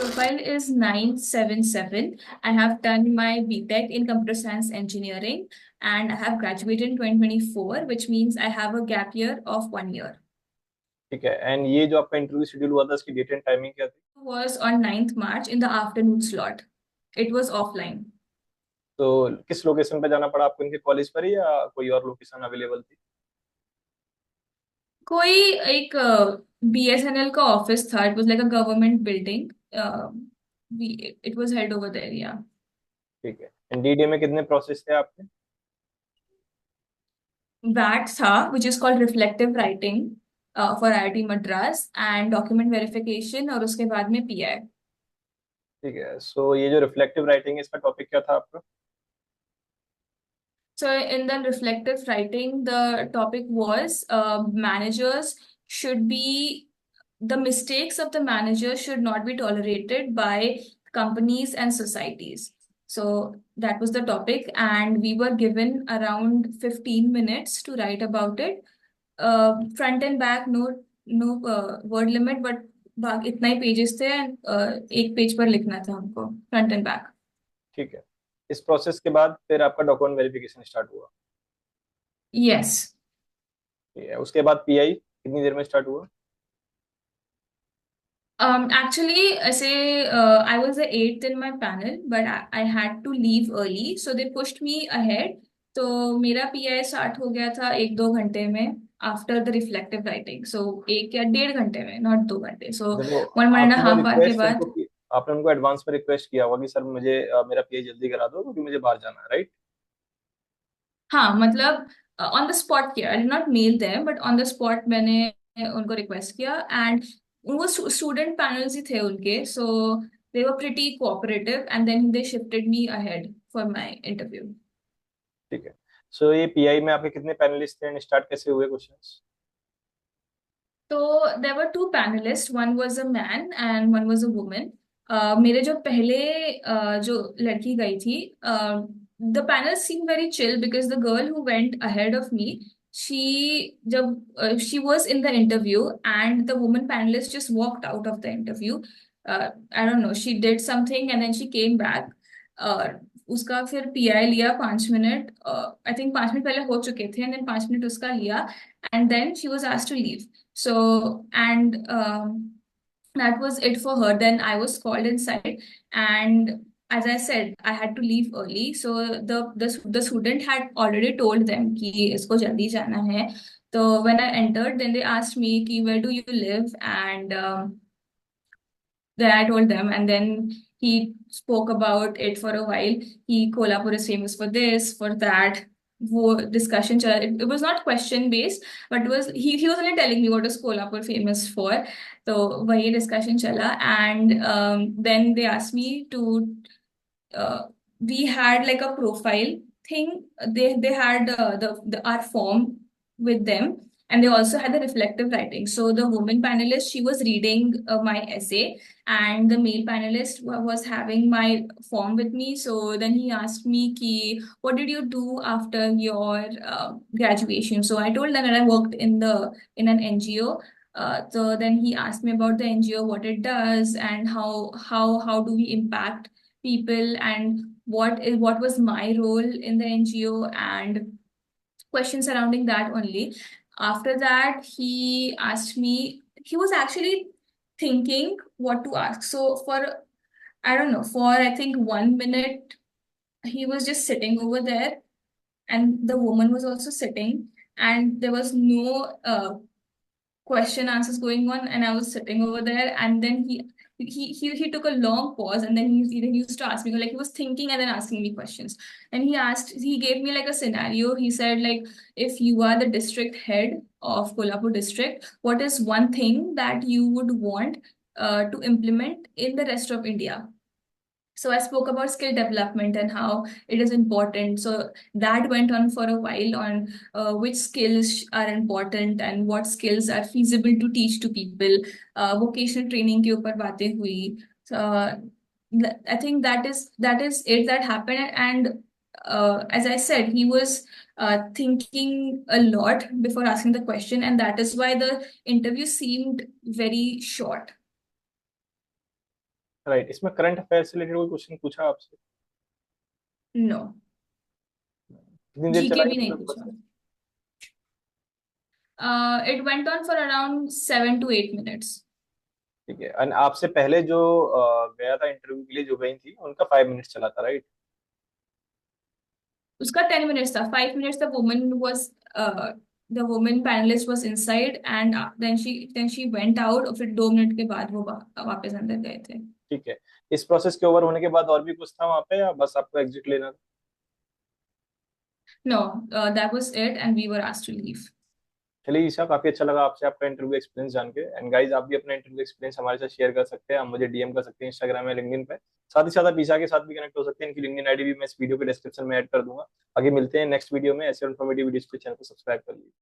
profile is 977. I have done my BTech in computer science engineering and I have graduated in 2024, which means I have a gap year of 1 year. ठीक है। And ये जो आपका interview schedule हुआ था, इसकी date and timing क्या थी? Was on 9th March in the afternoon slot. It was offline. तो किस लोकेशन पे जाना पड़ा आपको, इनके कॉलेज पर ही या कोई और लोकेशन अवेलेबल थी? कोई एक BSNL का ऑफिस था. It was like a government building. It was held over there, yeah. ठीक है। एंड डीडीए में कितने प्रोसेस थे आपके? VAT था, which is called reflective writing for IIT Madras and document verification और उसके बाद में PI. ठीक है। सो ये जो रिफ्लेक्टिव राइटिंग है, इसका टॉपिक क्या था आपका? So in the reflective writing, the topic was managers should be the mistakes of the manager should not be tolerated by companies and societies. So that was the topic, and we were given around 15 minutes to write about it. Front and back, no word limit, but इतना ही pages थे and एक page पर लिखना था हमको front end back. ठीक है। इस प्रोसेस के बाद फिर आपका डॉक्यूमेंट वेरिफिकेशन स्टार्ट हुआ? Yes. ठीक है। उसके बाद पीआई कितनी देर में स्टार्ट हुआ? Actually, I was the eighth in my panel, but I had to leave early, so they pushed me ahead. तो मेरा PI स्टार्ट हो गया था 1-2 घंटे में आफ्टर द रिफ्लेक्टिव राइटिंग. सो 1 या 1.5 घंटे में, नॉट 2 घंटे. सो देखो, 1 1.5 hour के बाद. आपने उनको एडवांस में रिक्वेस्ट किया होगा कि सर मुझे मेरा पीआई जल्दी करा दो क्योंकि मुझे बाहर जाना है, राइट? हाँ मतलब ऑन द स्पॉट किया. I did not mail them, but on the spot मैंने उनको रिक्वेस्ट किया. एंड वो स्टूडेंट पैनल्स ही थे उनके, so they were pretty cooperative and then they shifted me ahead for my interview. ठीक है। सो ये पीआई में आपके कितने पैनलिस्ट थे एंड स्टार्ट कैसे हुए क्वेश्चंस? तो there were two panelists, one was a man and one was a woman. मेरे जो पहले जो लड़की गई थी, the panel seem very chill because the girl who went ahead of me, she जब she was in the interview and the woman panelist just walked out of the interview. I don't know, she did something and then she came back. uh, उसका फिर pi लिया 5 minute. I think 5 minute पहले हो चुके थे and then 5 minute उसका लिया and then she was asked to leave. So, and that was it for her. Then I was called inside, and as I said, I had to leave early. So the student had already told them कि इसको जल्दी जाना है. So when I entered, then they asked me कि where do you live, and then I told them, and then he spoke about it for a while. He Kolhapur is famous for this, for that. वो discussion चला. It was not question based, but it was he was only telling me what is Kolhapur famous for. तो वही discussion चला, and then they asked me to. Uh, we had like a profile thing. They had the our form with them, and they also had the reflective writing. So the woman panelist, she was reading my essay, and the male panelist was having my form with me. So then he asked me ki, what did you do after your graduation? So I told them that I worked in an NGO. So then he asked me about the NGO, what it does, and how do we impact people, and what was my role in the NGO, and questions surrounding that only. After that, he asked me, he was actually thinking what to ask. So for, I don't know, for I think 1 minute, he was just sitting over there, and the woman was also sitting, and there was no question answers going on, and I was sitting over there, and then he took a long pause, and then he used to ask me, like he was thinking and then asking me questions. And he gave me like a scenario. He said, like, if you are the district head of Kolhapur district, what is one thing that you would want to implement in the rest of India? So I spoke about skill development and how it is important. So that went on for a while on which skills are important and what skills are feasible to teach to people. Vocational training के ऊपर बातें हुई. So I think that is it that happened. And as I said, he was thinking a lot before asking the question, and that is why the interview seemed very short. Right, इसमें current affair से related कोई question पूछा आपसे? No. कितनी देर चला GK ये भी नहीं पूरा पूछा। Process? It went on for around 7 to 8 minutes। ठीक है, एंड आपसे पहले जो गया था इंटरव्यू के लिए, जो गई थी, उनका 5 मिनट्स चला था, राइट? उसका 10 minutes था। 5 minutes the woman was, the woman panelist was inside and then she went out, और फिर 2 मिनट के बाद वो वापस अंदर गए थे। ठीक है। इस प्रोसेस के ओवर होने के बाद और भी कुछ था वहां पे, या बस आपको एग्जिट लेना था? No, that was it and we were asked to leave. चलिए ईशा, काफी अच्छा लगा आपसे आपका इंटरव्यू एक्सपीरियंस जान के। एंड गाइज, आप भी अपना इंटरव्यू एक्सपीरियंस हमारे साथ शेयर कर सकते हैं, आप मुझे डीएम कर सकते हैं इंस्टाग्राम या लिंक्डइन पे। साथ ही साथ आप ईशा के साथ भी कनेक्ट हो सकते हैं, इनकी लिंक्डइन आईडी भी मैं इस वीडियो के डिस्क्रिप्शन में ऐड कर दूंगा। आगे मिलते हैं नेक्स्ट वीडियो में, ऐसे इन्फॉर्मेटिव वीडियोस के चैनल को सब्सक्राइब कर लीजिए।